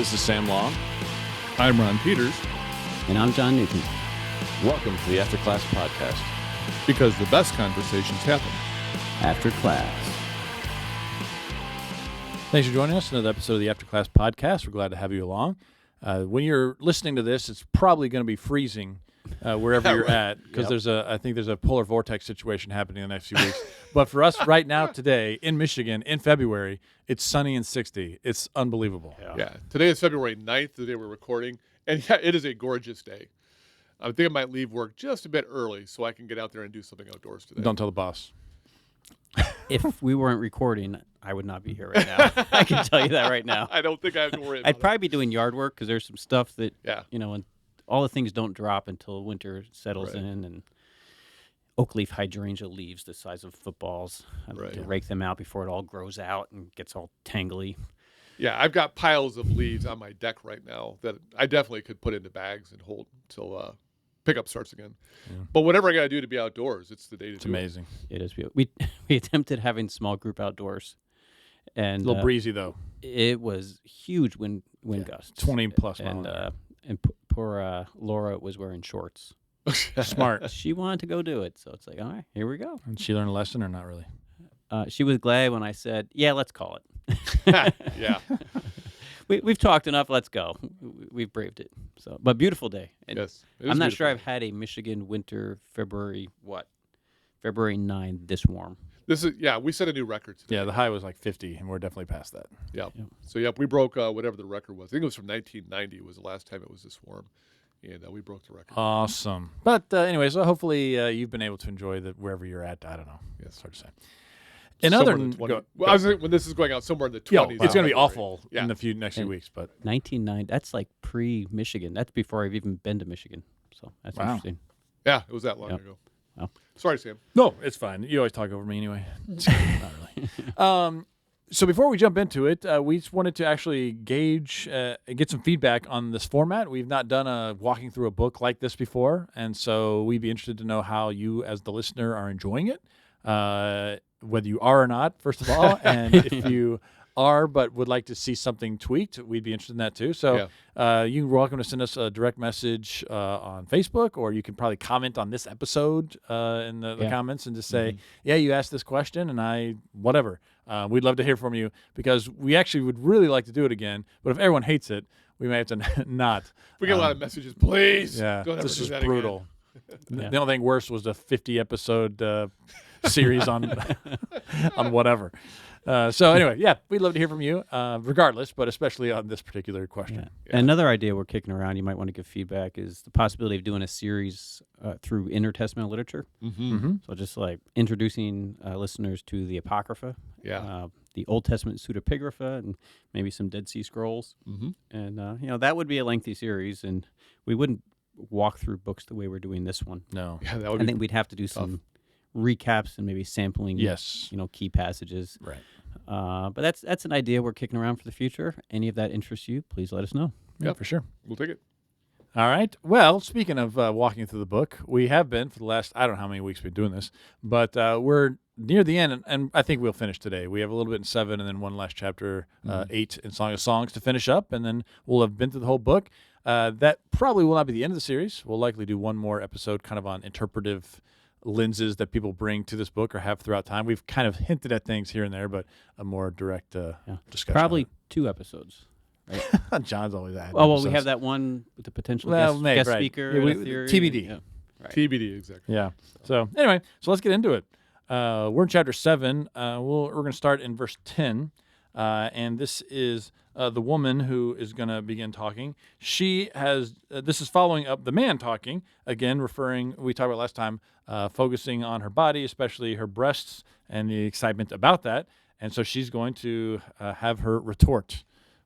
This is Sam Long. I'm Ron Peters. And I'm John Newton. Welcome to the After Class Podcast. Because the best conversations happen After class. Thanks for joining us. Another episode of the After Class Podcast. We're glad to have you along. When you're listening to this, it's probably going to be freezing wherever you're at, because I think there's a polar vortex situation happening in the next few weeks. But for us right now today in Michigan in February, it's sunny and 60. It's unbelievable. Yeah. Today is February 9th, the day we're recording. And yeah, it is a gorgeous day. I think I might leave work just a bit early so I can get out there and do something outdoors today. Don't tell the boss. If we weren't recording, I would not be here right now. I can tell you that right now. I don't think I have to worry about I'd probably be doing yard work because there's some stuff that, and all the things don't drop until winter settles in, and oak leaf hydrangea leaves the size of footballs. I like to rake them out before it all grows out and gets all tangly. Yeah, I've got piles of leaves on my deck right now that I definitely could put into bags and hold until pickup starts again. Yeah. But whatever I got to do to be outdoors, it's the day to do it. It's amazing. It is beautiful. We attempted having small group outdoors. And a little breezy, though. It was huge wind gusts. 20-plus miles. And poor Laura was wearing shorts. Smart. She wanted to go do it, so it's like, all right, here we go. Did she learn a lesson or not really? She was glad when I said, yeah, let's call it. Yeah. We've talked enough. Let's go. We've braved it. So, but beautiful day. Yes. I'm not sure I've had a Michigan winter February 9 this warm. We set a new record today. Yeah, the high was like 50, and we're definitely past that. Yep. So, we broke whatever the record was. I think it was from 1990 was the last time it was this warm, and we broke the record. Awesome. But anyway, so hopefully you've been able to enjoy wherever you're at. I don't know. Yes. It's hard to say. I was thinking when this is going out somewhere in the 20s. It's going to be awful in the next few weeks. But 1990, that's like pre-Michigan. That's before I've even been to Michigan. So that's interesting. Yeah, it was that long ago. Oh. Sorry, Sam. No, it's fine. You always talk over me anyway. Not really. So before we jump into it, we just wanted to actually gauge, get some feedback on this format. We've not done a walking through a book like this before, and so we'd be interested to know how you, as the listener, are enjoying it. Whether you are or not, first of all, and if you are but would like to see something tweaked, we'd be interested in that too. So you're welcome to send us a direct message on Facebook, or you can probably comment on this episode in the comments and just say, you asked this question and whatever. We'd love to hear from you because we actually would really like to do it again, but if everyone hates it, we may have to not. We get a lot of messages, please. Yeah, this is brutal. Again. The only thing worse was the 50-episode series on whatever. So anyway, we'd love to hear from you, regardless, but especially on this particular question. Yeah. Another idea we're kicking around, you might want to give feedback, is the possibility of doing a series through intertestamental literature. So just like introducing listeners to the Apocrypha, the Old Testament pseudepigrapha, and maybe some Dead Sea Scrolls. And that would be a lengthy series, and we wouldn't walk through books the way we're doing this one. No. Yeah, that would I think we'd have to do some recaps and maybe sampling key passages. Right. But that's an idea we're kicking around for the future. Any of that interests you, please let us know. Yeah, for sure. We'll take it. All right. Well, speaking of walking through the book, we have been for the last, I don't know how many weeks we've been doing this, but we're near the end, and I think we'll finish today. We have a little bit in 7 and then one last chapter, 8 in Song of Songs to finish up, and then we'll have been through the whole book. That probably will not be the end of the series. We'll likely do one more episode kind of on interpretive lenses that people bring to this book or have throughout time. We've kind of hinted at things here and there, but a more direct discussion. Probably 2 episodes. Right? John's always that. Well, we have that one with the potential guest speaker. TBD. Yeah. Right. TBD, exactly. Yeah. So anyway, let's get into it. We're in chapter 7. We're going to start in verse 10. And this is the woman who is going to begin talking. She has, this is following up the man talking, again, we talked about last time, focusing on her body, especially her breasts and the excitement about that. And so she's going to have her retort,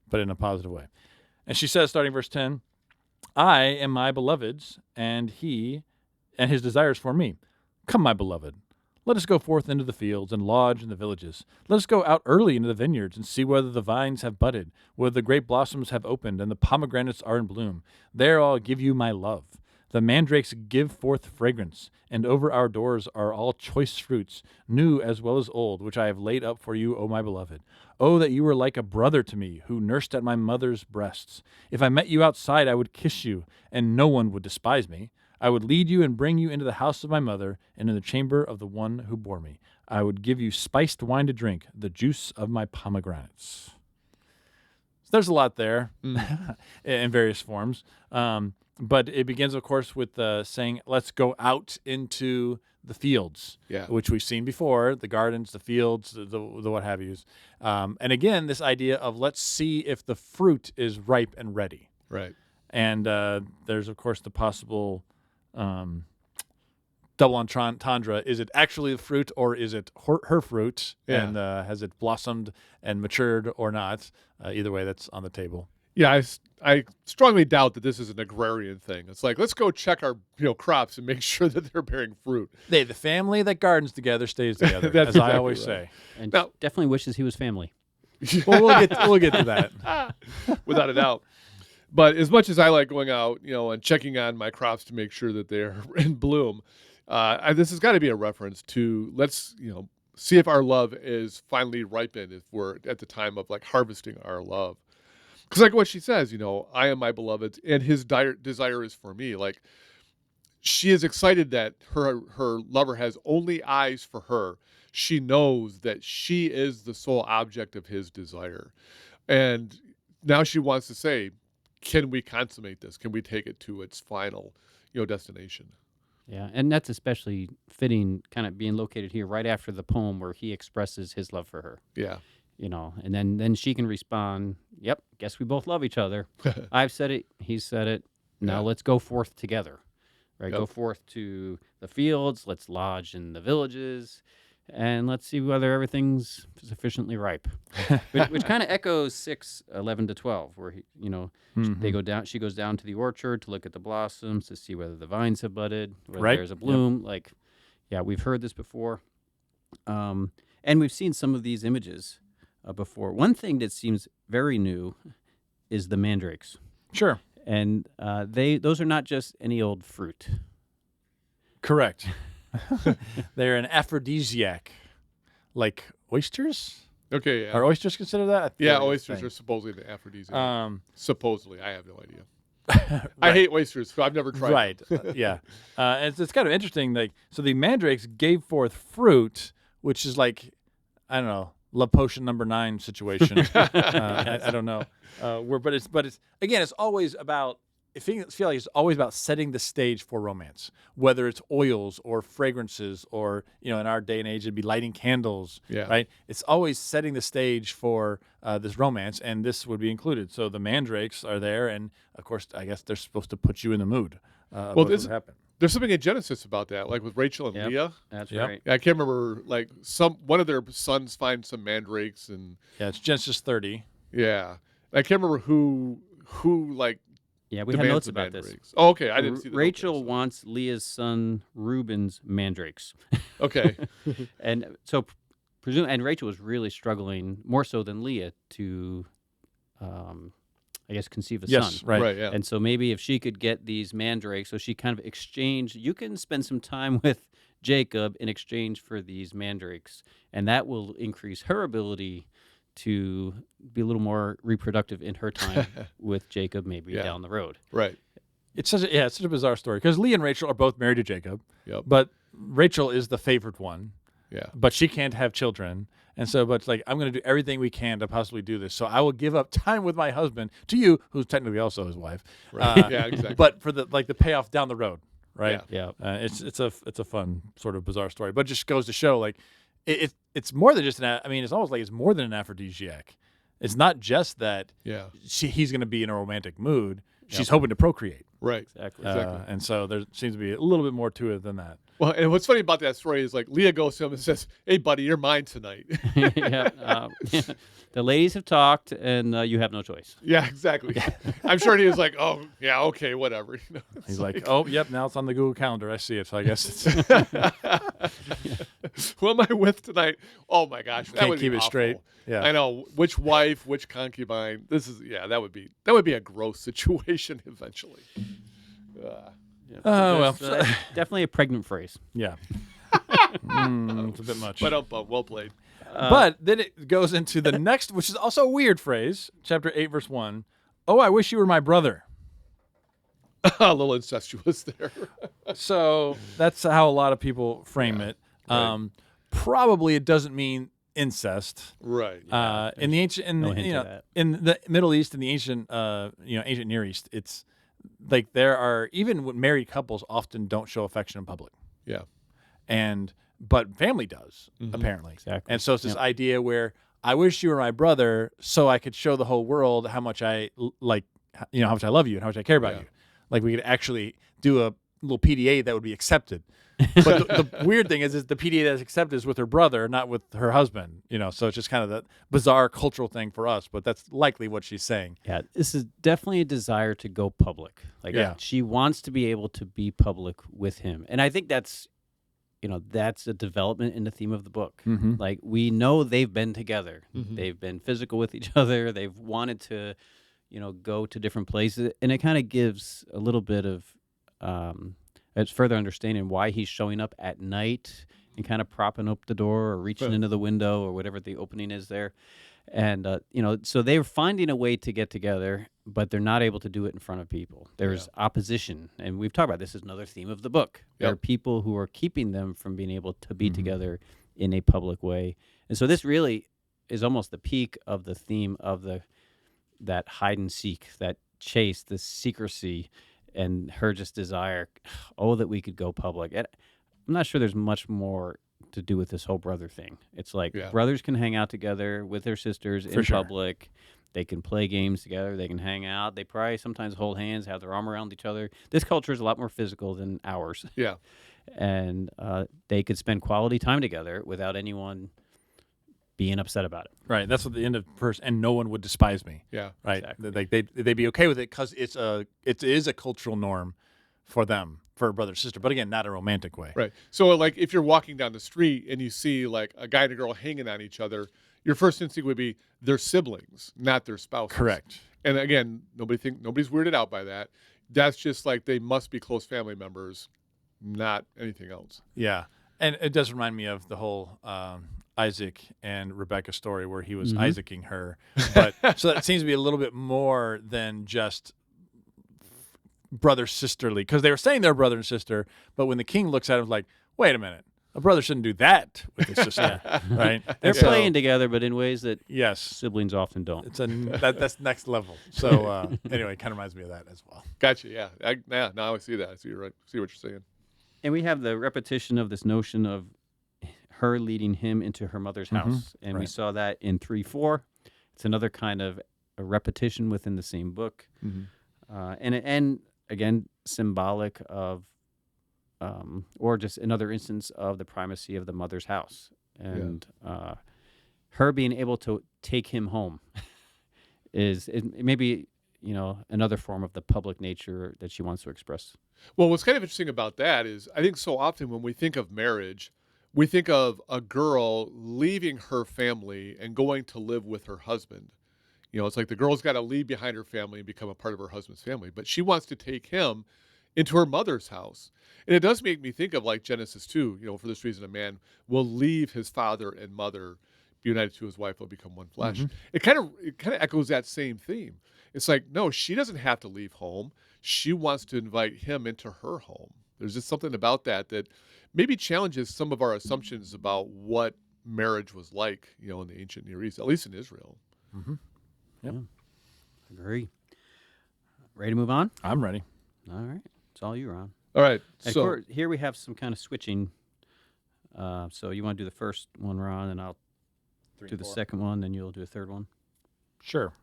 but in a positive way. And she says, starting verse 10, I am my beloved's, and his desires for me. Come, my beloved. Let us go forth into the fields and lodge in the villages. Let us go out early into the vineyards and see whether the vines have budded, whether the grape blossoms have opened, and the pomegranates are in bloom. There I'll give you my love. The mandrakes give forth fragrance, and over our doors are all choice fruits, new as well as old, which I have laid up for you, O my beloved. Oh, that you were like a brother to me, who nursed at my mother's breasts. If I met you outside, I would kiss you, and no one would despise me. I would lead you and bring you into the house of my mother, and in the chamber of the one who bore me. I would give you spiced wine to drink, the juice of my pomegranates. So there's a lot there in various forms. But it begins, of course, with saying, let's go out into the fields, which we've seen before, the gardens, the fields, the what have yous. And again, this idea of let's see if the fruit is ripe and ready. Right. And there's, of course, the possible double entendre. Is it actually the fruit, or is it her fruit? Yeah. And has it blossomed and matured or not? Either way, that's on the table. Yeah, I strongly doubt that this is an agrarian thing. It's like, let's go check our crops and make sure that they're bearing fruit. The family that gardens together stays together, That's as I exactly always right. say. And Now- definitely wishes he was family. Well, we'll get to that. Without a doubt. But as much as I like going out, and checking on my crops to make sure that they're in bloom, this has got to be a reference to let's, see if our love is finally ripened, if we're at the time of like harvesting our love. Because like what she says, I am my beloved, and his desire is for me. Like, she is excited that her lover has only eyes for her. She knows that she is the sole object of his desire. And now she wants to say, can we consummate this? Can we take it to its final, destination? Yeah, and that's especially fitting, kind of being located here right after the poem where he expresses his love for her. Yeah. And then she can respond, yep, guess we both love each other. I've said it, he's said it. Now let's go forth together, right? Yep. Go forth to the fields, let's lodge in the villages, and let's see whether everything's sufficiently ripe. which kind of echoes 6:11-12, where they go down. She goes down to the orchard to look at the blossoms to see whether the vines have budded, whether there's a bloom. We've heard this before, and we've seen some of these images before. One thing that seems very new is the mandrakes. Sure. And those are not just any old fruit. Correct. They're an aphrodisiac, like oysters. Okay, yeah. Are oysters considered that? Yeah, oysters are supposedly the aphrodisiac. Supposedly. I have no idea. Right. I hate oysters, so I've never tried Right. them. It's kind of interesting. So the mandrakes gave forth fruit, which is like, I don't know, love potion number 9 situation. I don't know. But it's again, it's always about. I feel like it's always about setting the stage for romance, whether it's oils or fragrances, or in our day and age it'd be lighting candles. Yeah. Right. It's always setting the stage for this romance, and this would be included. So the mandrakes are there, and of course, I guess they're supposed to put you in the mood. Well, there's something in Genesis about that, like with Rachel and Leah. That's Yep. right. I can't remember, like one of their sons finds some mandrakes, and it's Genesis 30. yeah, I can't remember who like. Yeah, we have notes about this. Oh, okay, I didn't see the Rachel note there, so. wants Leah's son Reuben's mandrakes. Okay. And so and Rachel was really struggling more so than Leah to I guess conceive a son. Right. Yeah. And so maybe if she could get these mandrakes, so she kind of exchanged, you can spend some time with Jacob in exchange for these mandrakes, and that will increase her ability to be a little more reproductive in her time with Jacob, maybe down the road. Right. It's such a bizarre story because Leah and Rachel are both married to Jacob. Yep. But Rachel is the favored one. Yeah. But she can't have children. And so, but it's like, I'm going to do everything we can to possibly do this. So I will give up time with my husband to you, who's technically also his wife. Right. Yeah, exactly. But for the payoff down the road, right? Yeah. It's a fun sort of bizarre story, but it just goes to show like it's more than just it's almost like it's more than an aphrodisiac. It's not just that he's going to be in a romantic mood. She's hoping to procreate. Right. Exactly. And so there seems to be a little bit more to it than that. Well, and what's funny about that story is like Leah goes to him and says, "Hey, buddy, you're mine tonight." The ladies have talked, and you have no choice. Yeah, exactly. I'm sure he was like, "Oh, yeah, okay, whatever." He's like, "Oh, yep, now it's on the Google Calendar. I see it. So I guess it's Who am I with tonight? Oh my gosh, that Can't would keep be it awful. straight. Yeah. I know which wife, which concubine. That would be a gross situation eventually. Yeah. Oh, well. Definitely a pregnant phrase. Yeah. It's a bit much. But well played. But then it goes into the next, which is also a weird phrase, chapter 8, verse 1. Oh, I wish you were my brother. A little incestuous there. So that's how a lot of people frame it. Right. Probably it doesn't mean incest. Right. In the ancient, No hint of that. in the Middle East, in the ancient, ancient Near East, it's like there are even when married couples often don't show affection in public. Yeah. But family does apparently. Exactly. And so it's this idea where I wish you were my brother, so I could show the whole world how much I like, how much I love you and how much I care about you. Like we could actually do a little PDA that would be accepted. But the weird thing is the PDA that's accepted is with her brother, not with her husband. So it's just kind of that bizarre cultural thing for us. But that's likely what she's saying. Yeah, this is definitely a desire to go public. Like she wants to be able to be public with him, and I think that's a development in the theme of the book. Like we know they've been together, they've been physical with each other, they've wanted to go to different places, and it kind of gives a little bit of it's further understanding why he's showing up at night and kind of propping up the door or reaching into the window or whatever the opening is there. And so they're finding a way to get together, but they're not able to do it in front of people. There's opposition, and we've talked about this is another theme of the book. There are people who are keeping them from being able to be together in a public way. And so this really is almost the peak of the theme of that hide and seek, that chase, the secrecy, and her just desire, that we could go public. And I'm not sure there's much more to do with this whole brother thing. It's like brothers can hang out together with their sisters in public. They can play games together. They can hang out. They probably sometimes hold hands, have their arm around each other. This culture is a lot more physical than ours. Yeah. And they could spend quality time together without anyone being upset about it. Right. That's what the end of first, and no one would despise me. Yeah. Right. Exactly. Like they'd be okay with it because it is a cultural norm for them, for a brother sister. But again, not a romantic way. Right. So like if you're walking down the street and you see like a guy and a girl hanging on each other, your first instinct would be they're siblings, not their spouses. Correct. And again, nobody's weirded out by that. That's just like they must be close family members, not anything else. Yeah. And it does remind me of the whole Isaac and Rebecca story where he was Isaacing her. But so that seems to be a little bit more than just brother sisterly, because they were saying they're brother and sister, but when the king looks at him, like, wait a minute, a brother shouldn't do that with his sister, right? They're playing together, but in ways that yes, siblings often don't. It's that's next level. So anyway, it kind of reminds me of that as well. Gotcha. Yeah. Now I see that. I see what you're saying. And we have the repetition of this notion of her leading him into her mother's house, and we saw that in 3:4. It's another kind of a repetition within the same book, and again, symbolic of, or just another instance of the primacy of the mother's house. And her being able to take him home is maybe, another form of the public nature that she wants to express. Well, what's kind of interesting about that is I think so often when we think of marriage, we think of a girl leaving her family and going to live with her husband. It's like the girl's got to leave behind her family and become a part of her husband's family. But she wants to take him into her mother's house. And it does make me think of like Genesis 2, for this reason a man will leave his father and mother, be united to his wife, they'll become one flesh. It kind of echoes that same theme. It's like, no, she doesn't have to leave home. She wants to invite him into her home. There's just something about that maybe challenges some of our assumptions about what marriage was like, in the ancient Near East, at least in Israel. Yep. Yeah. Agree. Ready to move on? I'm ready. All right. It's all you, Ron. All right. And So of course, here we have some kind of switching. So you want to do the first one, Ron, and I'll do the second one, then you'll do a third one. Sure.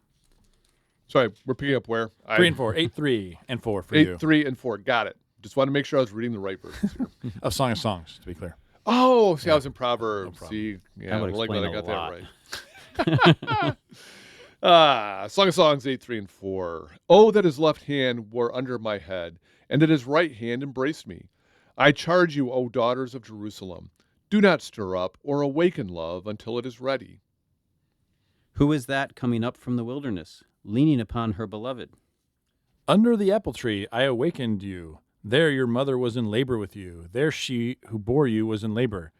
Sorry, we're picking up where? 3 and 4. 8, 3, and 4 for you. 8, 3, and 4. Got it. Just want to make sure I was reading the right verses here. Of Song of Songs, to be clear. Oh, see, I was in Proverbs. No See, That would like that I explain got a that right. Song of Songs 8, 3, and 4. Oh, that his left hand were under my head, and that his right hand embraced me. I charge you, O daughters of Jerusalem, do not stir up or awaken love until it is ready. Who is that coming up from the wilderness, leaning upon her beloved? Under the apple tree I awakened you. There your mother was in labor with you. There she who bore you was in labor.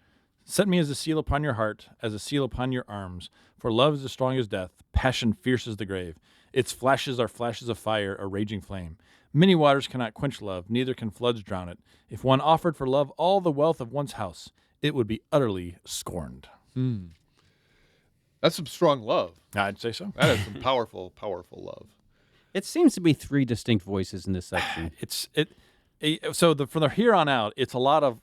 Set me as a seal upon your heart, as a seal upon your arms. For love is as strong as death, passion fierce as the grave. Its flashes are flashes of fire, a raging flame. Many waters cannot quench love, neither can floods drown it. If one offered for love all the wealth of one's house, it would be utterly scorned. That's some strong love. I'd say so. That is some powerful, powerful love. It seems to be 3 distinct voices in this section. From the here on out, it's a lot of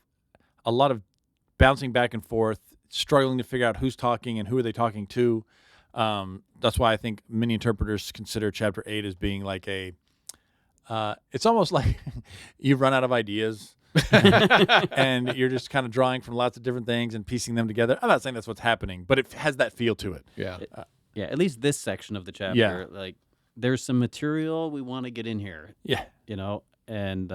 bouncing back and forth, struggling to figure out who's talking and who are they talking to. That's why I think many interpreters consider chapter 8 as being like it's almost like you've run out of ideas and you're just kind of drawing from lots of different things and piecing them together. I'm not saying that's what's happening, but it has that feel to it. Yeah. At least this section of the chapter, like there's some material we want to get in here. Yeah. And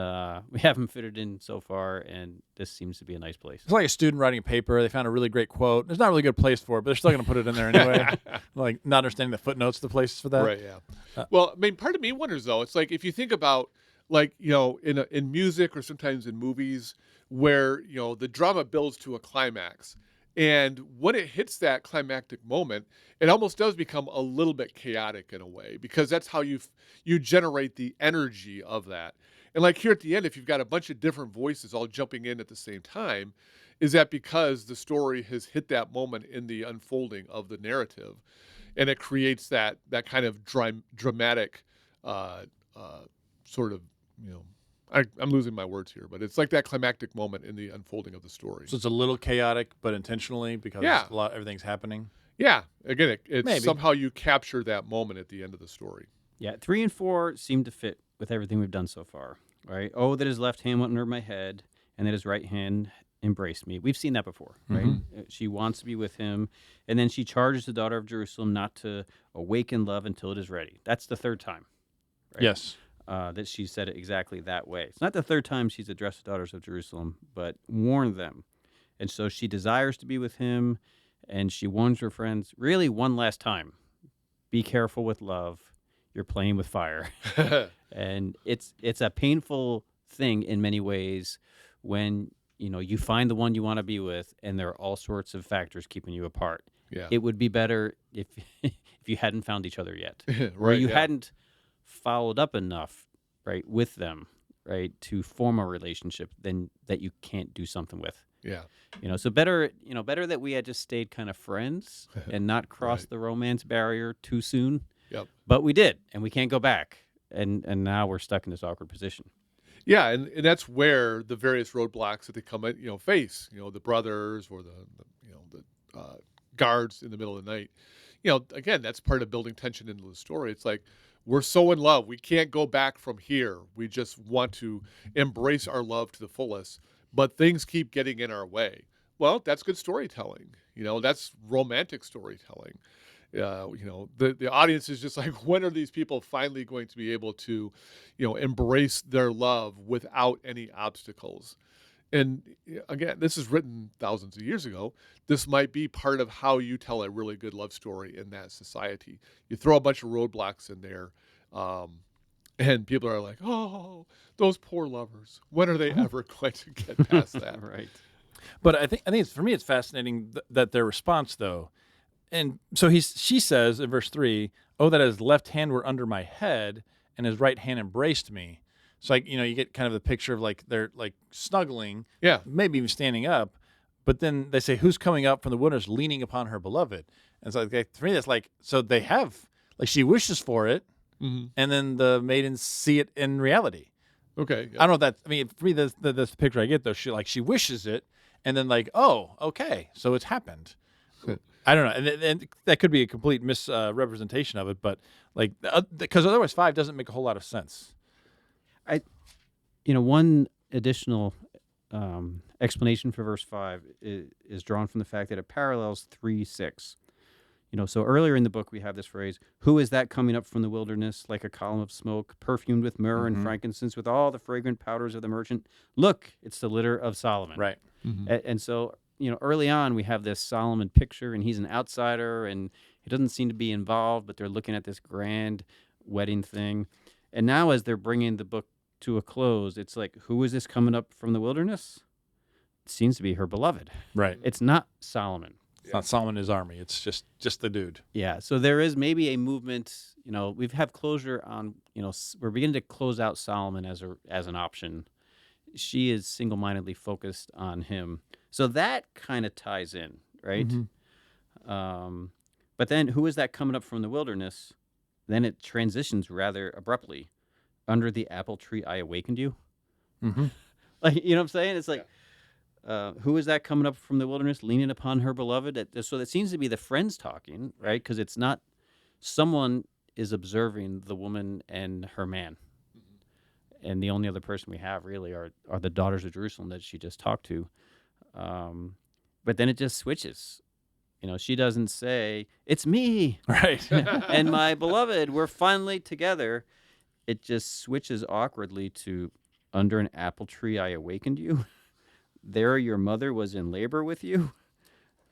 we haven't fitted in so far, and this seems to be a nice place. It's like a student writing a paper. They found a really great quote. There's not a really good place for it, but they're still going to put it in there anyway. Like not understanding the footnotes, the places for that. Right, yeah. Well, I mean, part of me wonders, though, it's like if you think about, like, in music or sometimes in movies where, the drama builds to a climax. And when it hits that climactic moment, it almost does become a little bit chaotic in a way, because that's how you generate the energy of that. And like here at the end, if you've got a bunch of different voices all jumping in at the same time, is that because the story has hit that moment in the unfolding of the narrative, and it creates that kind of dramatic sort of, I'm losing my words here, but it's like that climactic moment in the unfolding of the story. So it's a little chaotic, but intentionally, because everything's happening. Yeah. Again, it's Maybe. somehow you capture that moment at the end of the story. Yeah, 3 and 4 seem to fit with everything we've done so far, right? Oh, that his left hand went under my head, and that his right hand embraced me. We've seen that before, right? She wants to be with him, and then she charges the daughter of Jerusalem not to awaken love until it is ready. That's the 3rd time, right? Yes. That she said it exactly that way. It's not the 3rd time she's addressed the daughters of Jerusalem, but warned them. And so she desires to be with him, and she warns her friends, really one last time, be careful with love. You're playing with fire. And it's a painful thing in many ways when, you find the one you want to be with, and there are all sorts of factors keeping you apart. Yeah. It would be better if you hadn't found each other yet. Right, or you hadn't followed up enough, right, with them, right, to form a relationship then that you can't do something with. Yeah. So better that we had just stayed kind of friends and not crossed the romance barrier too soon. Yep. But we did, and we can't go back. And now we're stuck in this awkward position. Yeah, and that's where the various roadblocks that they come at, face, the brothers or the guards in the middle of the night. Again, that's part of building tension into the story. It's like, we're so in love, we can't go back from here. We just want to embrace our love to the fullest, but things keep getting in our way. Well, that's good storytelling. That's romantic storytelling. The audience is just like, when are these people finally going to be able to, embrace their love without any obstacles? And again, this is written thousands of years ago. This might be part of how you tell a really good love story in that society. You throw a bunch of roadblocks in there, and people are like, oh, those poor lovers. When are they ever going to get past that? Right. But I think for me, it's fascinating that their response, though. And so she says in verse 3, oh, that his left hand were under my head and his right hand embraced me. So, like, you get kind of the picture of, like, they're, like, snuggling, maybe even standing up. But then they say, who's coming up from the wilderness leaning upon her beloved? And so, like, for me, that's like, so they have, like, she wishes for it, and then the maidens see it in reality. Okay. I don't know if that's, for me, that's the picture I get, though. She wishes it, and then, like, oh, okay, so it's happened. I don't know, and that could be a complete misrepresentation of it, but, like, because otherwise 5 doesn't make a whole lot of sense. One additional explanation for verse 5 is drawn from the fact that it parallels 3:6. So earlier in the book we have this phrase, who is that coming up from the wilderness like a column of smoke, perfumed with myrrh and frankincense, with all the fragrant powders of the merchant? Look, it's the litter of Solomon. Right. And so, early on we have this Solomon picture, and he's an outsider, and he doesn't seem to be involved, but they're looking at this grand wedding thing. And now as they're bringing the book to a close, it's like, who is this coming up from the wilderness? It seems to be her beloved. Right. It's not Solomon. It's not Solomon and his army. It's just the dude. Yeah. So there is maybe a movement. We've have closure on. We're beginning to close out Solomon as an option. She is single-mindedly focused on him. So that kind of ties in, right? Mm-hmm. But then, who is that coming up from the wilderness? Then it transitions rather abruptly. Under the apple tree, I awakened you. Mm-hmm. Like, you know what I'm saying? It's like, who is that coming up from the wilderness, leaning upon her beloved? So that seems to be the friends talking, right? Because it's not someone is observing the woman and her man. And the only other person we have really are the daughters of Jerusalem that she just talked to. But then it just switches. She doesn't say, it's me. Right. And my beloved, we're finally together. It just switches awkwardly to, under an apple tree I awakened you. There your mother was in labor with you.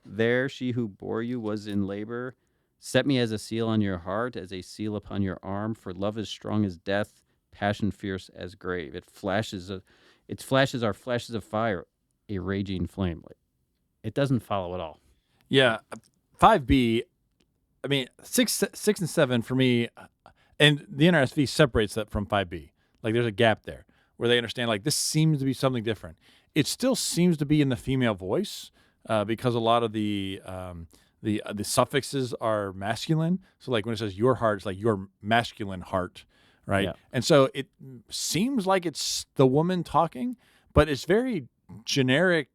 There she who bore you was in labor. Set me as a seal on your heart, as a seal upon your arm. For love is strong as death, passion fierce as grave. Its flashes are flashes of fire, a raging flame. It doesn't follow at all. Yeah, 5b. I mean, 6 and 7 for me, and the NRSV separates that from 5b. Like there's a gap there where they understand like this seems to be something different. It still seems to be in the female voice because a lot of the suffixes are masculine. So like when it says your heart, it's like your masculine heart. Right. Yeah. And so it seems like it's the woman talking, but it's very generic,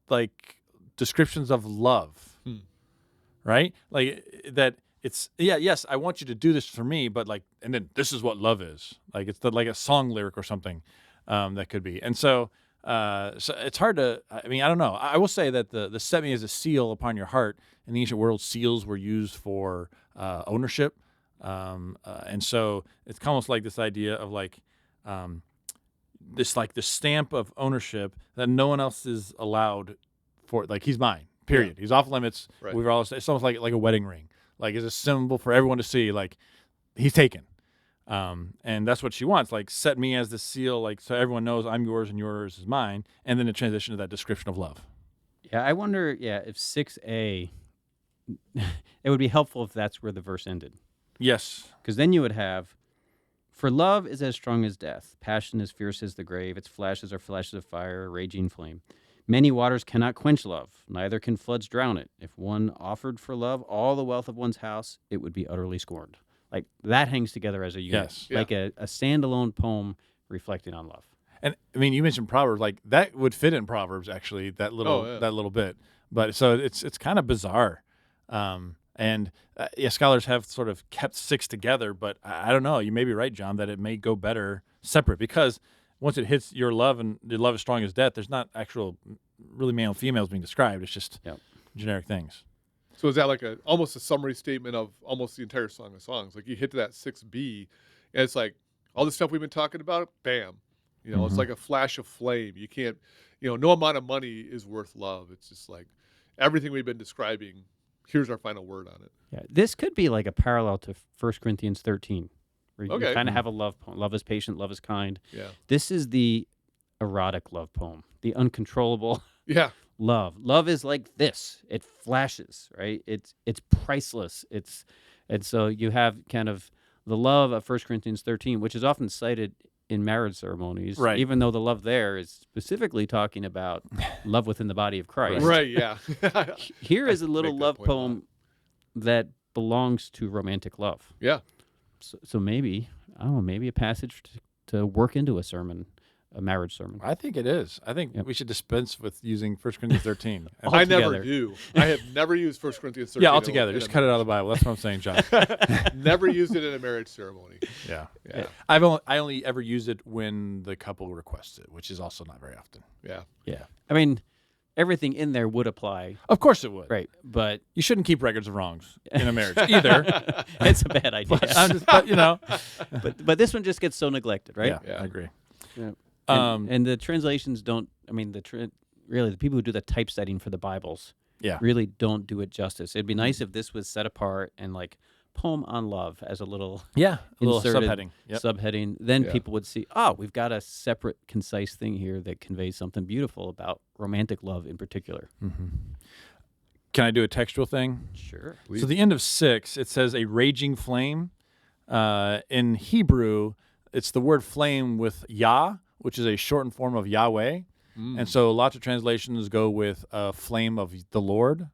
like descriptions of love. Right. Like that it's, yes, I want you to do this for me, but like, and then this is what love is. Like it's like a song lyric or something that could be. And so it's hard to, I mean, I don't know. I will say that the set me as a seal upon your heart in the ancient world, seals were used for ownership. And so it's almost like this idea of like this stamp of ownership that no one else is allowed for. Like he's mine. Period. Yeah. He's off limits. Right. It's almost like a wedding ring. Like it's a symbol for everyone to see. Like he's taken. And that's what she wants. Like set me as the seal. Like so everyone knows I'm yours and yours is mine. And then it transition to that description of love. Yeah, I wonder. Yeah, if 6a, it would be helpful if that's where the verse ended. Yes. Because then you would have, for love is as strong as death, passion as fierce as the grave, its flashes are flashes of fire, a raging flame. Many waters cannot quench love, neither can floods drown it. If one offered for love all the wealth of one's house, it would be utterly scorned. Like that hangs together as a unit, like a standalone poem reflecting on love. And I mean, you mentioned Proverbs, like that would fit in Proverbs actually, that little bit. But so it's kind of bizarre. And scholars have sort of kept 6 together, but I don't know. You may be right, John, that it may go better separate because once it hits your love and the love is strong as death, there's not actual really male and females being described. It's just generic things. So is that like almost a summary statement of almost the entire Song of Songs? Like you hit to that 6b, and it's like all the stuff we've been talking about, bam. It's like a flash of flame. You can't, no amount of money is worth love. It's just like everything we've been describing. Here's our final word on it. Yeah, this could be like a parallel to 1 Corinthians 13, where you kind of have a love poem. Love is patient, love is kind. Yeah. This is the erotic love poem, the uncontrollable love. Love is like this. It flashes, right? It's priceless. And so you have kind of the love of 1 Corinthians 13, which is often cited in marriage ceremonies, right? Even though the love there is specifically talking about love within the body of Christ. Right, yeah. Here is a little love poem that belongs to romantic love. Yeah. So maybe, I don't know, maybe a passage to work into a sermon, a marriage sermon. I think it is. I think we should dispense with using 1 Corinthians 13. I never do. I have never used 1 Corinthians 13. Yeah, altogether. Just cut it out of the Bible. That's what I'm saying, John. Never used it in a marriage ceremony. Yeah. I only ever used it when the couple requests it, which is also not very often. Yeah. I mean, everything in there would apply. Of course it would. Right. But you shouldn't keep records of wrongs in a marriage either. It's a bad idea. But this one just gets so neglected, right? Yeah. I agree. Yeah. And the translations don't, I mean, really the people who do the typesetting for the Bibles really don't do it justice. It'd be nice if this was set apart and like poem on love as a little a little inserted subheading. Yep. subheading. Then Yeah. people would see, we've got a separate, concise thing here that conveys something beautiful about romantic love in particular. Mm-hmm. Can I do a textual thing? Sure. Please. So the end of 6, it says a raging flame. In Hebrew, it's the word flame with Yah, which is a shortened form of Yahweh. And so lots of translations go with flame of the Lord.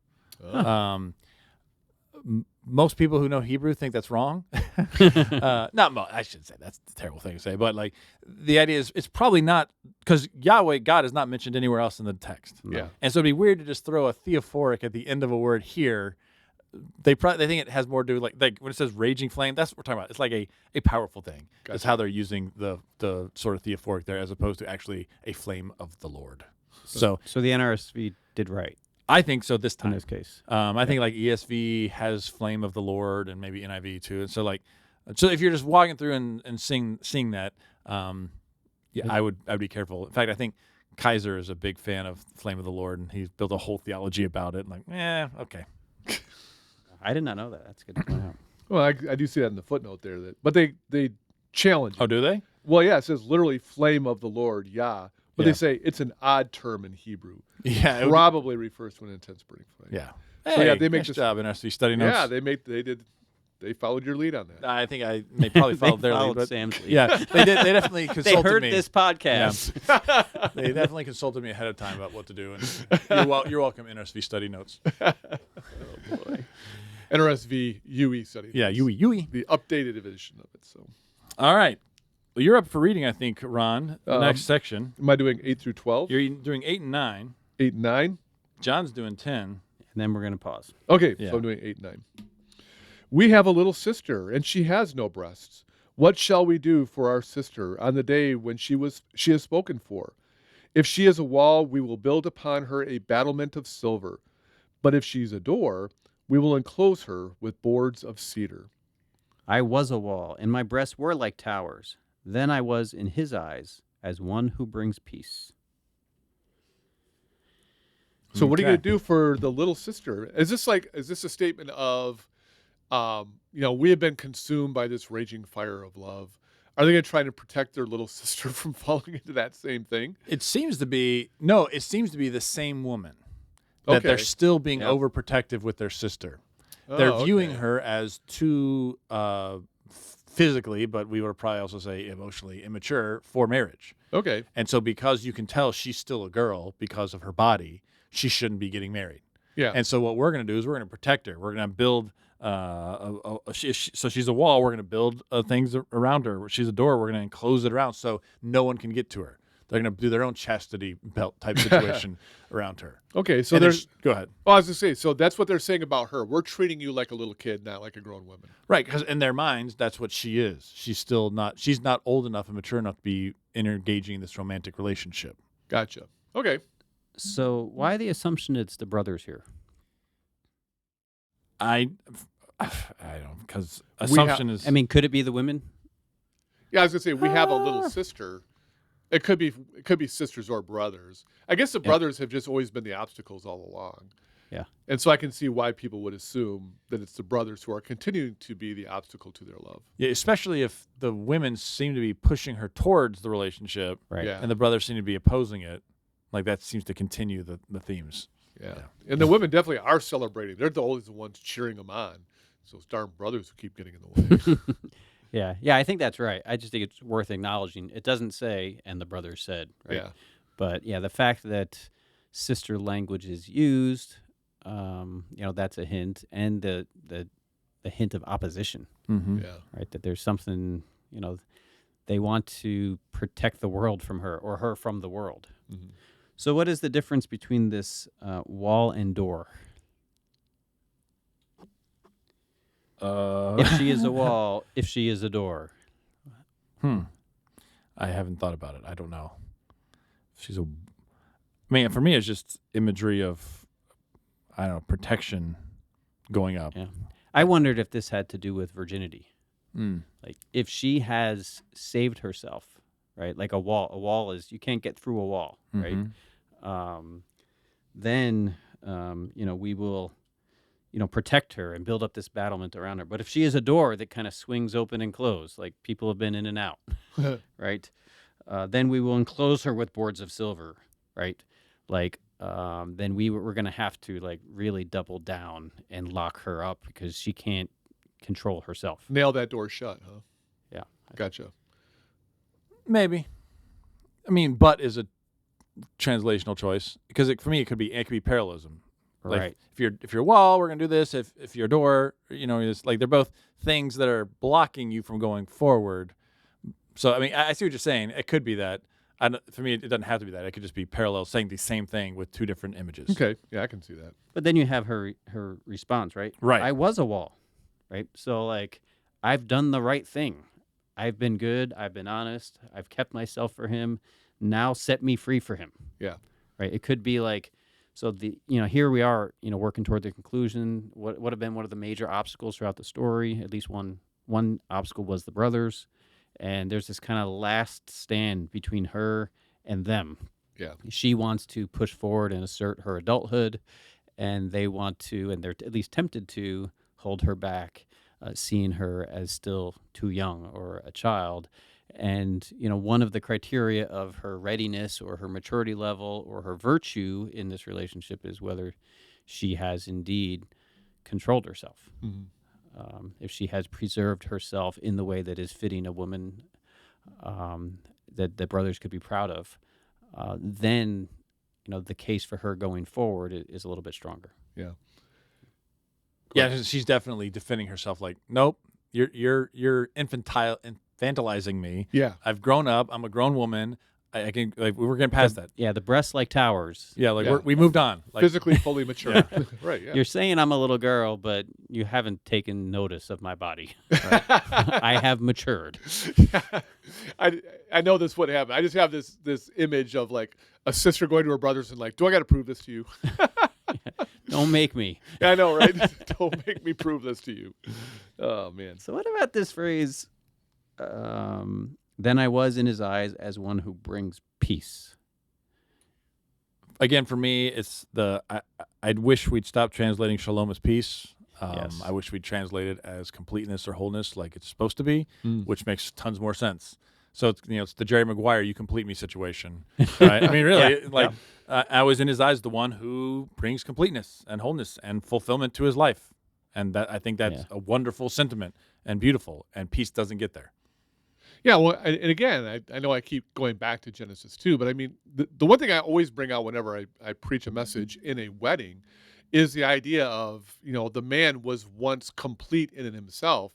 Most people who know Hebrew think that's wrong. I shouldn't say that's a terrible thing to say, but like the idea is it's probably not, because Yahweh, God, is not mentioned anywhere else in the text. Yeah. And so it'd be weird to just throw a theophoric at the end of a word here. They think it has more to do with like when it says raging flame, that's what we're talking about. It's like a powerful thing. Gotcha. That's how they're using the sort of theophoric there, as opposed to actually a flame of the Lord. So the NRSV did right I think so this in time. this case. I think like ESV has flame of the Lord, and maybe NIV too. And so so if you're just walking through and seeing that, I would be careful. In fact, I think Kaiser is a big fan of flame of the Lord, and he's built a whole theology about it. Like, okay. I did not know that. That's good to point out. Well, I do see that in the footnote there. But they challenge. Oh, do they? Well, yeah, it says literally flame of the Lord, Yah. But Yeah. they say it's an odd term in Hebrew. Yeah. it would- Probably refers to an intense burning flame. yeah. So, Hey, yeah, they make nice this- job in SC study notes. Yeah, they followed your lead on that. I think they probably followed their lead. followed But Sam's lead. yeah, they did. They definitely They consulted heard me. this podcast. They definitely consulted me ahead of time about what to do. And you're welcome, NSV study notes. NRSV UE study. Yeah, notes. Yui. The updated edition of it. So, All right. Well, you're up for reading, I think, Ron. The next section. am I doing 8 through 12? You're doing 8 and 9. 8 and 9? John's doing 10. And then we're going to pause. Okay, Yeah. so I'm doing 8 and 9. We have a little sister, and she has no breasts. What shall we do for our sister on the day when she is spoken for? If she is a wall, we will build upon her a battlement of silver. But if she's a door, we will enclose her with boards of cedar. I was a wall, and my breasts were like towers. Then I was in his eyes as one who brings peace. So what are you Okay. going to do for the little sister? Is this a statement of, we have been consumed by this raging fire of love? Are they going to try to protect their little sister from falling into that same thing? It seems to be the same woman. That Okay. they're still being Yeah. overprotective with their sister. They're Oh, viewing okay. her as too physically, but we would probably also say emotionally immature for marriage. Okay. And so because you can tell she's still a girl because of her body, she shouldn't be getting married. Yeah. And so what we're going to do is we're going to protect her. We're going to build so she's a wall. We're going to build things around her. She's a door. We're going to enclose it around so no one can get to her. They're going to do their own chastity belt type situation around her. Okay. So And then there's. go ahead. Oh, I was going to say. So that's what they're saying about her. We're treating you like a little kid, not like a grown woman. Right, because in their minds, that's what she is. She's not old enough and mature enough to be engaging in this romantic relationship. Gotcha. Okay. So why the assumption it's the brothers here? I don't, because assumption is. I mean, could it be the women? Yeah, I was going to say we have a little sister. It could be sisters or brothers. I guess the brothers have just always been the obstacles all along. Yeah. And so I can see why people would assume that it's the brothers who are continuing to be the obstacle to their love. Yeah, especially if the women seem to be pushing her towards the relationship, Right. Yeah. and the brothers seem to be opposing it. Like that seems to continue the themes. Yeah. And the women definitely are celebrating. They're always the ones cheering them on. It's those darn brothers who keep getting in the way. Yeah, I think that's right. I just think it's worth acknowledging. It doesn't say, and the brothers said, right? Yeah. But yeah, the fact that sister language is used, that's a hint, and the hint of opposition, Mm-hmm. Yeah. right? That there's something, they want to protect the world from her, or her from the world. Mhm. So, what is the difference between this wall and door? If she is a wall, if she is a door. I haven't thought about it. I don't know. For me, it's just imagery of, I don't know, protection going up. Yeah. I wondered if this had to do with virginity. Mm. Like if she has saved herself, right? Like a wall is, you can't get through a wall, right? Mhm. Then, we will, protect her and build up this battlement around her. But if she is a door that kind of swings open and closed, like people have been in and out, right? Then we will enclose her with boards of silver, right? Like, then we're going to have to like really double down and lock her up because she can't control herself. Nail that door shut, huh? Yeah. Gotcha. Maybe. I mean, but is a translational choice because for me it could be parallelism. Like Right. if you're a wall, we're gonna do this. If you're a door, it's like they're both things that are blocking you from going forward. So I mean, I see what you're saying. It could be that. For me, it doesn't have to be that. It could just be parallel, saying the same thing with two different images. Okay, yeah, I can see that. But then you have her response, right? Right. I was a wall, right? So like, I've done the right thing. I've been good. I've been honest. I've kept myself for him. Now set me free for him. Yeah. Right. It could be like, so here we are, working toward the conclusion. What would have been one of the major obstacles throughout the story? At least one obstacle was the brothers. And there's this kind of last stand between her and them. Yeah. She wants to push forward and assert her adulthood, and they want to, and they're at least tempted to, hold her back, seeing her as still too young or a child. And, one of the criteria of her readiness or her maturity level or her virtue in this relationship is whether she has indeed controlled herself. Mm-hmm. If she has preserved herself in the way that is fitting a woman that the brothers could be proud of, then, the case for her going forward is a little bit stronger. Yeah. Yeah, she's definitely defending herself. Like, nope, you're infantilizing me. Yeah. I've grown up. I'm a grown woman. I can like we were getting past that. Yeah, the breasts like towers. Yeah, like Yeah. we moved on. Like, Physically fully mature. Yeah. Right, yeah. You're saying I'm a little girl, but you haven't taken notice of my body. Right? I have matured. I know this would happen. I just have this image of like a sister going to her brothers and like, do I got to prove this to you? Don't make me. Yeah, I know, right? Don't make me prove this to you. Oh, man. So what about this phrase, then I was in his eyes as one who brings peace? Again, for me, it's I'd wish we'd stop translating shalom as peace. Yes. I wish we'd translate it as completeness or wholeness like it's supposed to be, which makes tons more sense. So it's the Jerry Maguire, you complete me situation. Right? I mean, really, I was in his eyes the one who brings completeness and wholeness and fulfillment to his life. And I think that's a wonderful sentiment and beautiful, and peace doesn't get there. Yeah, well, and again, I know I keep going back to Genesis 2, but I mean, the one thing I always bring out whenever I preach a message in a wedding is the idea of, the man was once complete in himself,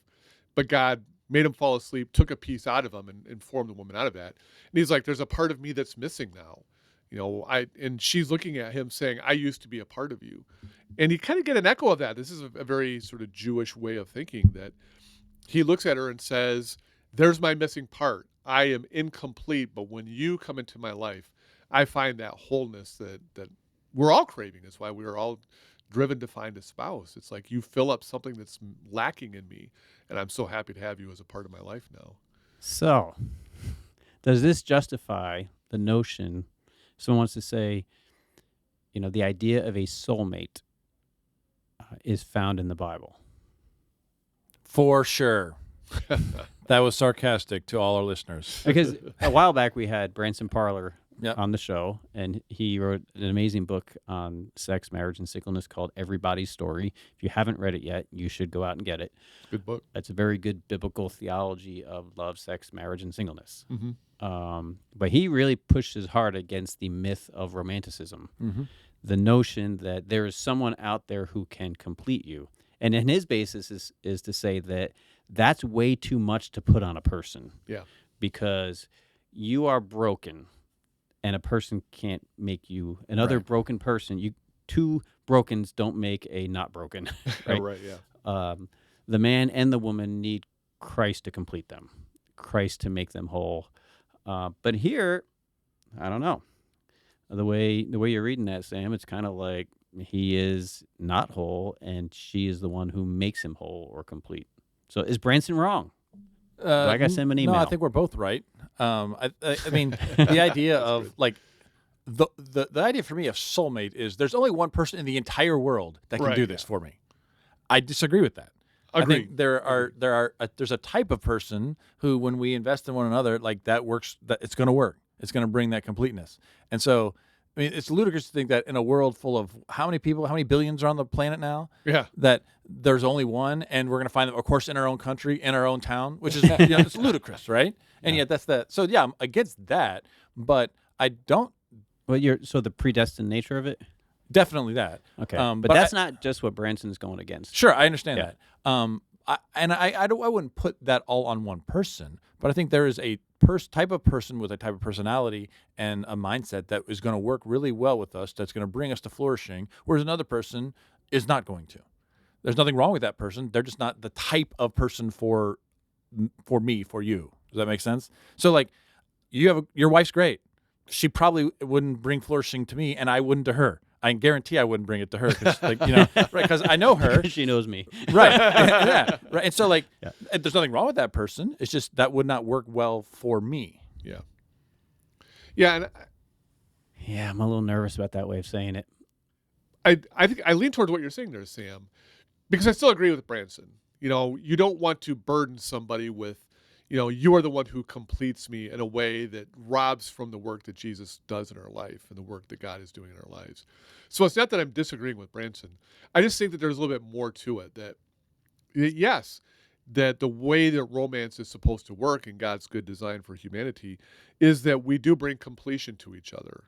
but God made him fall asleep, took a piece out of him and formed the woman out of that. And he's like, there's a part of me that's missing now. And she's looking at him saying, I used to be a part of you. And you kind of get an echo of that. This is a very sort of Jewish way of thinking, that he looks at her and says, there's my missing part. I am incomplete, but when you come into my life, I find that wholeness that we're all craving. That's why we are all driven to find a spouse. It's like you fill up something that's lacking in me, and I'm so happy to have you as a part of my life now. So, does this justify the notion, someone wants to say, the idea of a soulmate is found in the Bible? For sure. That was sarcastic to all our listeners. Because a while back we had Branson Parler Yep. on the show, and he wrote an amazing book on sex, marriage, and singleness called Everybody's Story. If you haven't read it yet, you should go out and get it. Good book. It's a very good biblical theology of love, sex, marriage, and singleness. Mm-hmm. But he really pushes hard against the myth of romanticism, Mm-hmm. the notion that there is someone out there who can complete you. And in his basis is to say that that's way too much to put on a person. Yeah. Because you are broken, and a person can't make you another Right. broken person. Two brokens don't make a not broken. Right? Oh, right, yeah. The man and the woman need Christ to complete them, Christ to make them whole. But here, I don't know. The way you're reading that, Sam, it's kind of like he is not whole, and she is the one who makes him whole or complete. So is Branson wrong? Do I gotta send him an email? No, I think we're both right. I mean, the idea of like the idea for me of soulmate is there's only one person in the entire world that can Right, do this yeah. for me. I disagree with that. Agree. I think there's a type of person who, when we invest in one another, like that works. That it's going to work. It's going to bring that completeness. And so, I mean, it's ludicrous to think that in a world full of how many people, how many billions are on the planet now? Yeah. That there's only one, and we're going to find them, of course, in our own country, in our own town, which is it's ludicrous, right? And yet that's that. So yeah, I'm against that, but I don't. Well, so the predestined nature of it. Definitely that. Okay, but that's not just what Branson's going against. Sure, I understand that. I wouldn't put that all on one person, but I think there is a type of person with a type of personality and a mindset that is going to work really well with us, that's going to bring us to flourishing, whereas another person is not going to. There's nothing wrong with that person. They're just not the type of person for me, for you. Does that make sense? So like, your wife's great. She probably wouldn't bring flourishing to me, and I wouldn't to her. I guarantee I wouldn't bring it to her because, right? Because I know her. She knows me, right? Yeah, right. And so, there's nothing wrong with that person. It's just that would not work well for me. Yeah, yeah, and I'm a little nervous about that way of saying it. I think I lean towards what you're saying there, Sam, because I still agree with Branson. You don't want to burden somebody with, you are the one who completes me in a way that robs from the work that Jesus does in our life and the work that God is doing in our lives. So it's not that I'm disagreeing with Branson. I just think that there's a little bit more to it. That, yes, that the way that romance is supposed to work in God's good design for humanity is that we do bring completion to each other.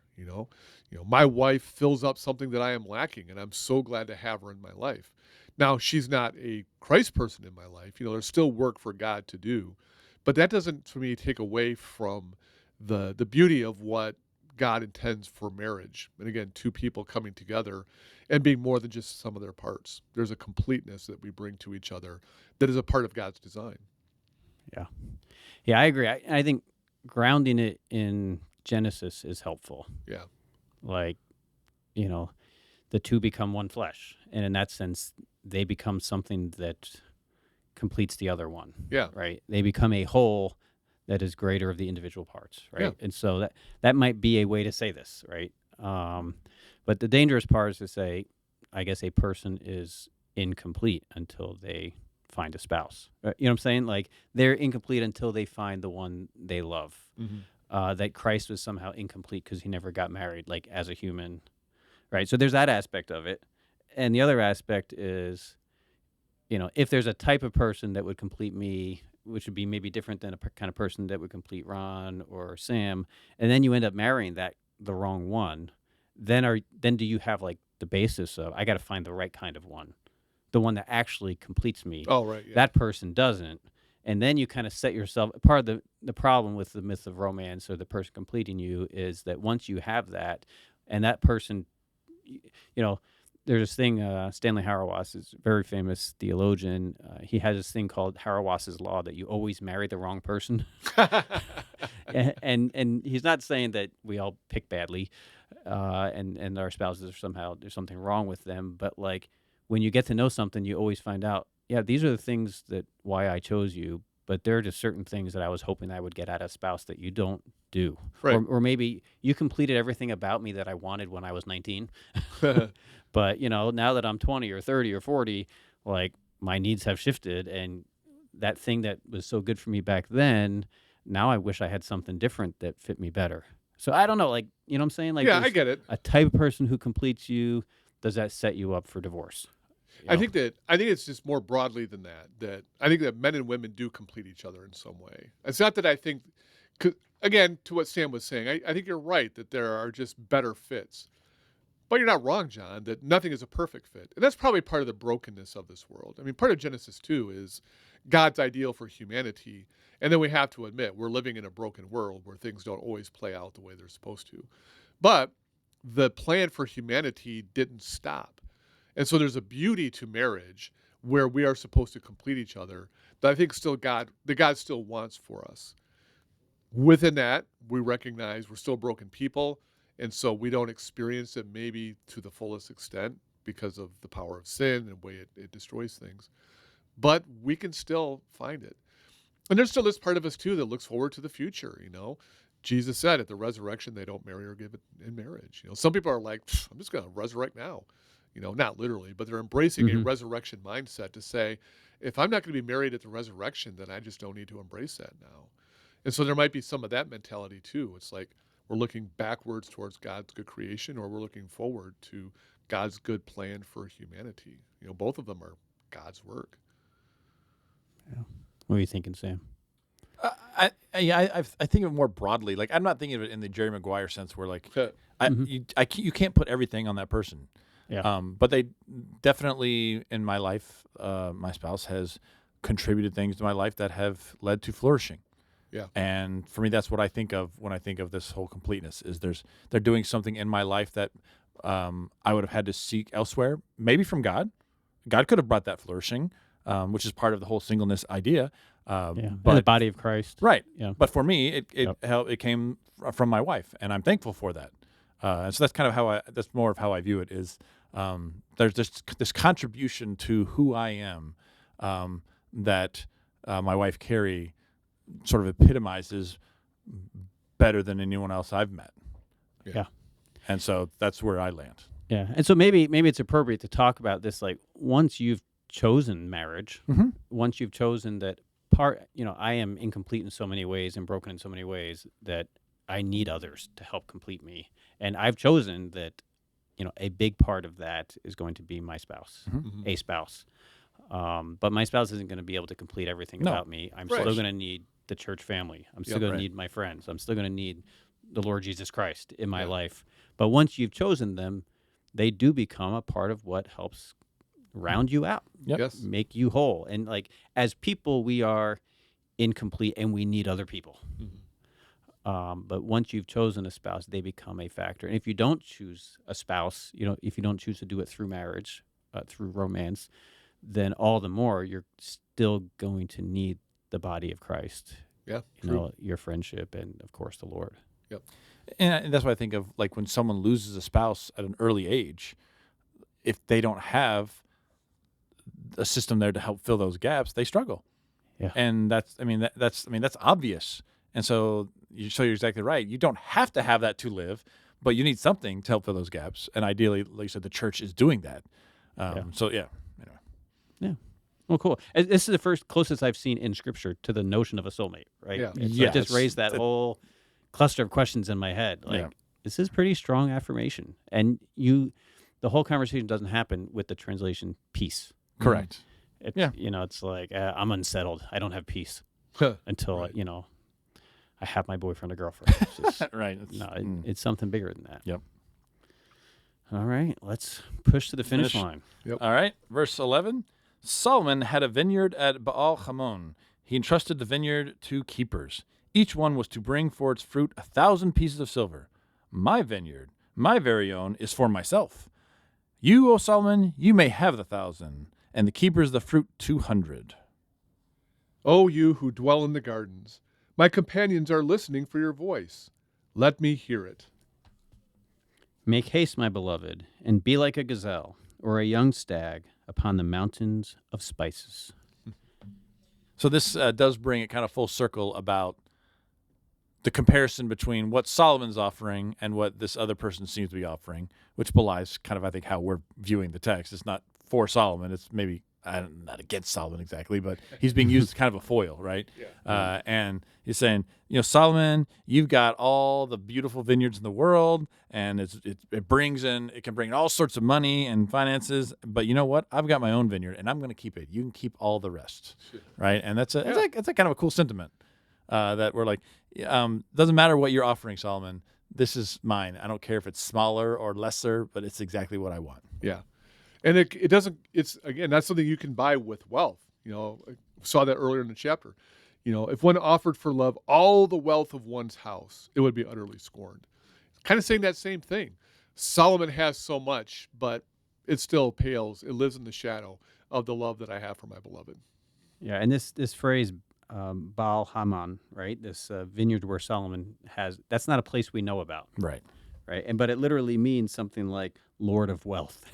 My wife fills up something that I am lacking, and I'm so glad to have her in my life. Now, she's not a Christ person in my life. There's still work for God to do. But that doesn't, for me, take away from the beauty of what God intends for marriage. And again, two people coming together and being more than just some of their parts. There's a completeness that we bring to each other that is a part of God's design. Yeah, I agree. I think grounding it in Genesis is helpful. Yeah. Like, the two become one flesh. And in that sense, they become something that completes the other one. Yeah. Right. They become a whole that is greater of the individual parts. Right. Yeah. And so that might be a way to say this. Right. But the dangerous part is to say, I guess a person is incomplete until they find a spouse. You know what I'm saying? Like, they're incomplete until they find the one they love. Mm-hmm. That Christ was somehow incomplete because he never got married, like, as a human. Right. So there's that aspect of it. And the other aspect is, if there's a type of person that would complete me, which would be maybe different than a kind of person that would complete Ron or Sam, and then you end up marrying the wrong one, then do you have like the basis of, I got to find the right kind of one, the one that actually completes me. Oh, right. Yeah. That person doesn't. And then you kind of set yourself, part of the problem with the myth of romance or the person completing you is that once you have that, and that person, there's this thing, Stanley Hauerwas is a very famous theologian. He has this thing called Hauerwas's law that you always marry the wrong person. and he's not saying that we all pick badly and our spouses are somehow, there's something wrong with them. But like, when you get to know something, you always find out, yeah, these are the things why I chose you. But there are just certain things that I was hoping I would get out of a spouse that you don't do. Right. Or maybe you completed everything about me that I wanted when I was 19. But, now that I'm 20 or 30 or 40, like, my needs have shifted. And that thing that was so good for me back then, now I wish I had something different that fit me better. So I don't know, like, you know what I'm saying? Like, yeah, I get it. A type of person who completes you, does that set you up for divorce? I think it's just more broadly than that I think that men and women do complete each other in some way. It's not that I think, again, to what Sam was saying, I think you're right that there are just better fits. But you're not wrong, John, that nothing is a perfect fit. And that's probably part of the brokenness of this world. I mean, part of Genesis 2 is God's ideal for humanity. And then we have to admit we're living in a broken world where things don't always play out the way they're supposed to. But the plan for humanity didn't stop. And so there's a beauty to marriage where we are supposed to complete each other that I think God still wants for us. Within that, we recognize we're still broken people, and so we don't experience it maybe to the fullest extent because of the power of sin and the way it destroys things. But we can still find it. And there's still this part of us, too, that looks forward to the future, Jesus said at the resurrection they don't marry or give it in marriage. Some people are like, I'm just going to resurrect now. not literally, but they're embracing a resurrection mindset to say, if I'm not going to be married at the resurrection, then I just don't need to embrace that now. And so there might be some of that mentality too. It's like we're looking backwards towards God's good creation, or we're looking forward to God's good plan for humanity. Both of them are God's work. Yeah. What are you thinking, Sam? I think of it more broadly. Like, I'm not thinking of it in the Jerry Maguire sense, where like you can't put everything on that person. Yeah. But they definitely, in my life, my spouse has contributed things to my life that have led to flourishing. Yeah. And for me, that's what I think of when I think of this whole completeness. Is they're doing something in my life that I would have had to seek elsewhere, maybe from God. God could have brought that flourishing, which is part of the whole singleness idea. But the body of Christ, right? Yeah. But for me, it came from my wife, and I'm thankful for that. And so that's kind of that's more of how I view it. Is there's this contribution to who I am that my wife Carrie sort of epitomizes better than anyone else I've met. Yeah. And so that's where I land. Yeah. And so maybe it's appropriate to talk about this, like, once you've chosen marriage, once you've chosen that I am incomplete in so many ways and broken in so many ways that I need others to help complete me. And I've chosen that, a big part of that is going to be my spouse, a spouse. But my spouse isn't going to be able to complete everything about me. I'm still going to need the church family. I'm still going to need my friends. I'm still going to need the Lord Jesus Christ in my life. But once you've chosen them, they do become a part of what helps round you out, make you whole. And like, as people, we are incomplete and we need other people. But once you've chosen a spouse, they become a factor. And if you don't choose a spouse, if you don't choose to do it through marriage, through romance, then all the more you're still going to need the body of Christ. Yeah, your friendship, and of course the Lord. Yep. And that's what I think of, like, when someone loses a spouse at an early age, if they don't have a system there to help fill those gaps, they struggle. Yeah. And that's obvious. And so you're exactly right. You don't have to have that to live, but you need something to help fill those gaps. And ideally, like you said, the church is doing that. So yeah. Yeah. Well, cool. This is the closest I've seen in Scripture to the notion of a soulmate, right? Yeah. So it just raised that whole cluster of questions in my head. Like, this is pretty strong affirmation. And the whole conversation doesn't happen with the translation peace. Correct. It's like, I'm unsettled. I don't have peace until, I have my boyfriend or girlfriend. It's just, right. It's something bigger than that. Yep. All right. Let's push to the finish line. Yep. All right. Verse 11. Solomon had a vineyard at Baal Hamon. He entrusted the vineyard to keepers. Each one was to bring for its fruit 1,000 pieces of silver. My vineyard, my very own, is for myself. You, O Solomon, you may have the 1,000, and the keepers the fruit 200. O you who dwell in the gardens, my companions are listening for your voice. Let me hear it. Make haste, my beloved, and be like a gazelle or a young stag upon the mountains of spices. So this does bring it kind of full circle about the comparison between what Solomon's offering and what this other person seems to be offering, which belies kind of, I think, how we're viewing the text. It's not for Solomon. It's maybe not against Solomon exactly, but he's being used as kind of a foil, right? Yeah. And he's saying, Solomon, you've got all the beautiful vineyards in the world, and it can bring in all sorts of money and finances. But you know what? I've got my own vineyard, and I'm going to keep it. You can keep all the rest, right? And that's a kind of a cool sentiment that we're like, doesn't matter what you're offering, Solomon. This is mine. I don't care if it's smaller or lesser, but it's exactly what I want. Yeah. And it doesn't, it's, again, that's something you can buy with wealth. I saw that earlier in the chapter. If one offered for love all the wealth of one's house, it would be utterly scorned. Kind of saying that same thing. Solomon has so much, but it still pales. It lives in the shadow of the love that I have for my beloved. Yeah, and this phrase, Baal Hamon, right? This vineyard where Solomon has, that's not a place we know about. Right. Right. But it literally means something like Lord of Wealth,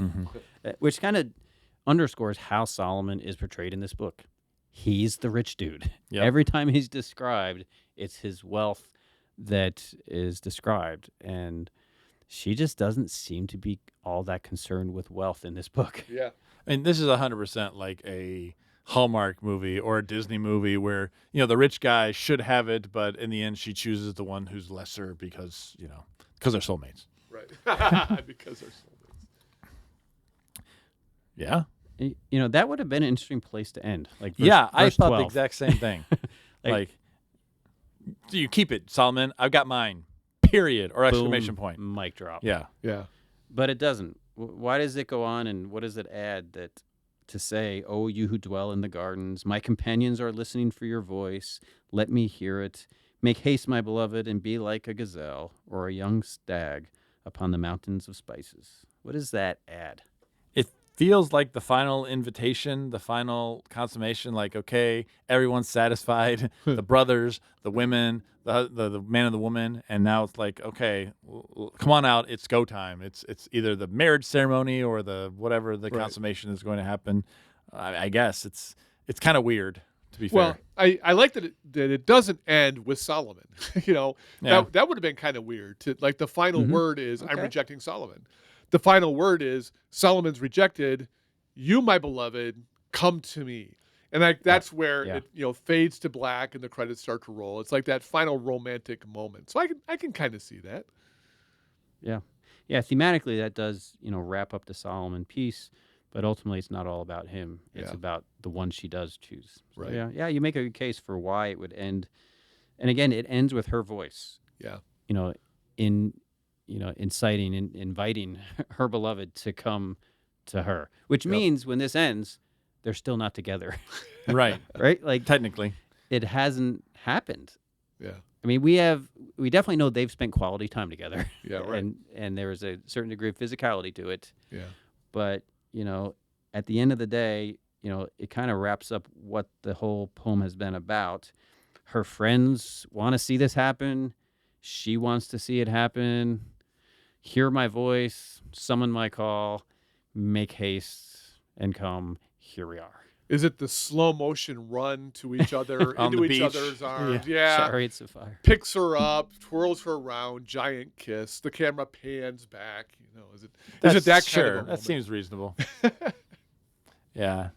which kind of underscores how Solomon is portrayed in this book. He's the rich dude. Yep. Every time he's described, it's his wealth that is described. And she just doesn't seem to be all that concerned with wealth in this book. Yeah. And this is 100% like a Hallmark movie or a Disney movie where, the rich guy should have it, but in the end she chooses the one who's lesser because they're soulmates. Right. Because they're soulmates. Yeah. That would have been an interesting place to end. Like, I verse thought 12. the exact same thing. like, do you keep it, Solomon? I've got mine. Period. Or exclamation Boom, point. mic drop. Yeah. Yeah. But it doesn't. Why does it go on, and what does it add to say, "Oh, you who dwell in the gardens, my companions are listening for your voice. Let me hear it. Make haste, my beloved, and be like a gazelle or a young stag upon the mountains of spices." What does that add? It feels like the final invitation, the final consummation, like, okay, everyone's satisfied, the brothers, the women, the man and the woman, and now it's like, okay, come on out, it's go time. It's either the marriage ceremony or the whatever the consummation is going to happen. I guess it's kind of weird, to be fair. Well, I like that it doesn't end with Solomon. That would have been kind of weird. Like the final word is, I'm rejecting Solomon. The final word is, Solomon's rejected. You, my beloved, come to me. And that's where it fades to black and the credits start to roll. It's like that final romantic moment. So I can kind of see that. Yeah. Yeah, thematically that does, wrap up the Solomon piece, but ultimately it's not all about him. It's about the one she does choose. So, Right. Yeah, you make a good case for why it would end. And again, it ends with her voice. Yeah. Inciting and inviting her beloved to come to her, which means when this ends, they're still not together. Right. Right? Like, technically. It hasn't happened. Yeah. I mean, we definitely know they've spent quality time together. Yeah, right. And there is a certain degree of physicality to it. Yeah. But, at the end of the day, it kind of wraps up what the whole poem has been about. Her friends want to see this happen. She wants to see it happen. Hear my voice, summon my call, make haste, and come. Here we are. Is it the slow motion run to each other, into each other's arms? Yeah. Chariots of fire. Picks her up, twirls her around, giant kiss. The camera pans back. Is it that kind of a That moment? seems reasonable. Yeah.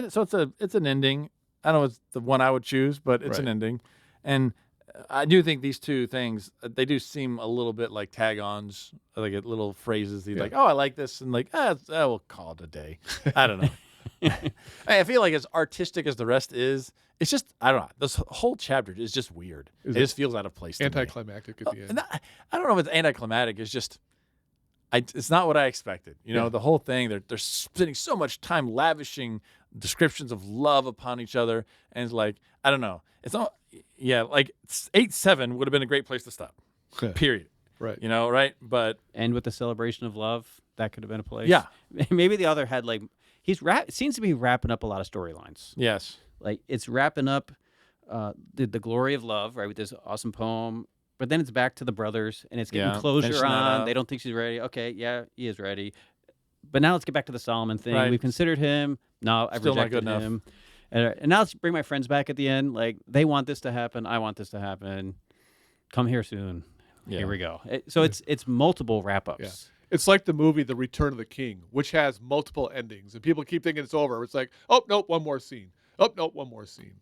So it's an ending. I don't know if it's the one I would choose, but it's an ending. And I do think these two things, they do seem a little bit like tag-ons, like little phrases. Like, oh, I like this, and like, we'll call it a day. I don't know. I feel like as artistic as the rest is, it's just, I don't know. This whole chapter is just weird. It just feels out of place. Anticlimactic at the end. I don't know if it's anticlimactic. It's just, it's not what I expected. The whole thing. They're spending so much time lavishing descriptions of love upon each other, and it's like, I don't know. It's all, like 8-7 would have been a great place to stop. Period. Right. Right? But end with the celebration of love. That could have been a place. Yeah. Maybe the other had it seems to be wrapping up a lot of storylines. Yes. Like it's wrapping up the glory of love, right, with this awesome poem. But then it's back to the brothers, and it's getting closure on. They don't think she's ready. Okay, yeah, he is ready. But now let's get back to the Solomon thing. Right. We've considered him. No, I've Still not rejected good him. And now let's bring my friends back at the end. Like, they want this to happen. I want this to happen. Come here soon. Yeah. Here we go. It's multiple wrap-ups. Yeah. It's like the movie The Return of the King, which has multiple endings. And people keep thinking it's over. It's like, oh, nope, one more scene. Oh, nope, one more scene.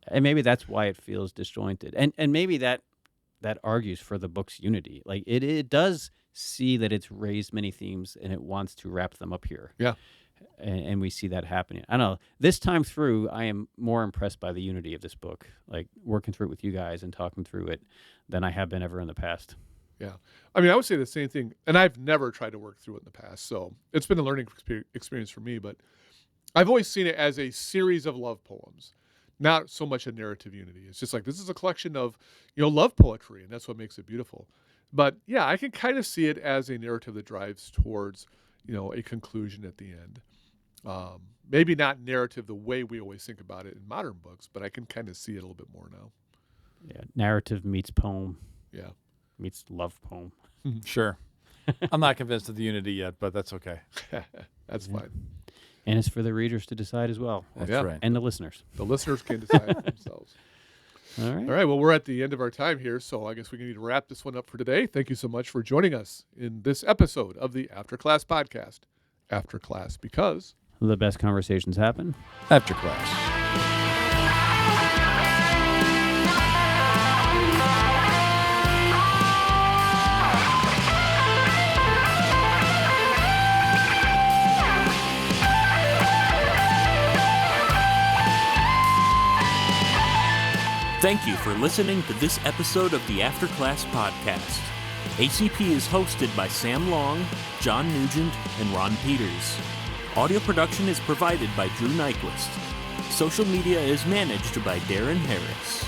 And maybe that's why it feels disjointed. And maybe that argues for the book's unity. Like, it does see that it's raised many themes, and it wants to wrap them up here. Yeah. And we see that happening. I don't know. This time through, I am more impressed by the unity of this book, like working through it with you guys and talking through it, than I have been ever in the past. Yeah. I mean, I would say the same thing. And I've never tried to work through it in the past. So it's been a learning experience for me. But I've always seen it as a series of love poems, not so much a narrative unity. It's just like, this is a collection of, love poetry. And that's what makes it beautiful. But yeah, I can kind of see it as a narrative that drives towards, a conclusion at the end. Maybe not narrative the way we always think about it in modern books, but I can kind of see it a little bit more now. Yeah, narrative meets poem. Yeah. Meets love poem. Sure. I'm not convinced of the unity yet, but that's okay. That's fine. And it's for the readers to decide as well. That's Yeah. right. And the listeners. The listeners can decide for themselves. All right. All right. Well, we're at the end of our time here, so I guess we need to wrap this one up for today. Thank you so much for joining us in this episode of the After Class Podcast. After Class, because The best conversations happen after class. Thank you for listening to this episode of the After Class Podcast. ACP is hosted by Sam Long, John Nugent, and Ron Peters. Audio production is provided by Drew Nyquist. Social media is managed by Darren Harris.